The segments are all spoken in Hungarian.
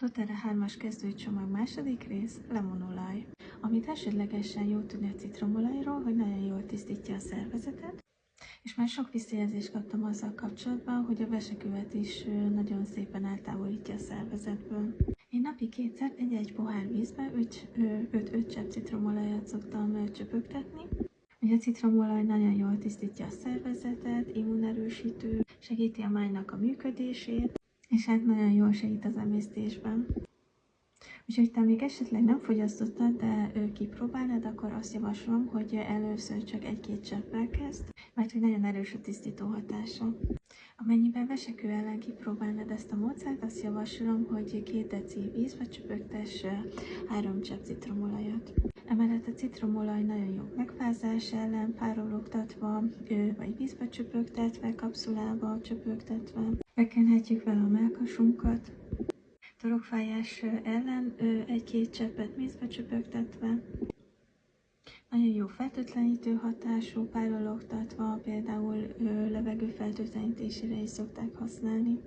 doTERRA 3-as kezdőcsomag második rész, lemonolaj. Amit elsődlegesen jól tudni a citromolajról, hogy nagyon jól tisztítja a szervezetet, és már sok visszajelzést kaptam azzal kapcsolatban, hogy a veseküvet is nagyon szépen eltávolítja a szervezetből. Én napi kétszer egy pohár vízbe 5 csepp citromolajat szoktam csöpögtetni. Ugye a citromolaj nagyon jól tisztítja a szervezetet, immunerősítő, segíti a májnak a működését, és hát nagyon jól segít az emésztésben. Úgyhogy te még esetleg nem fogyasztottad, de kipróbálnád, akkor azt javaslom, hogy először csak 1-2 cseppel kezd, mert hogy nagyon erős a tisztító hatása. Amennyiben vesekő ellen kipróbálnád ezt a módszert, azt javaslom, hogy 2 deci vízbe csöpögtess 3 csepp citromolajat. Emellett a citromolaj nagyon jó megfázás ellen, párologtatva, vagy vízbe csöpögtetve, kapszulába csöpögtetve. Bekenhetjük vele a mellkasunkat. Torokfájás ellen 1-2 cseppet vízbe csöpögtetve. Nagyon jó fertőtlenítő hatású, párologtatva, például levegőfertőtlenítésére is szokták használni.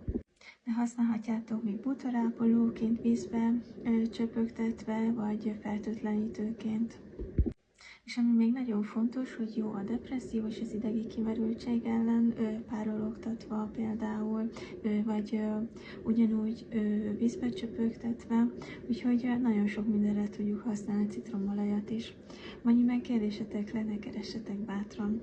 De használhatjátok még bútorápolóként vízbe csöpögtetve, vagy fertőtlenítőként. És ami még nagyon fontos, hogy jó a depresszió és az idegi kimerültség ellen párologtatva például, vagy ugyanúgy vízbe csöpögtetve, úgyhogy nagyon sok mindenre tudjuk használni citromolajat is. Amennyiben kérdésetek lenne, keressetek bátran.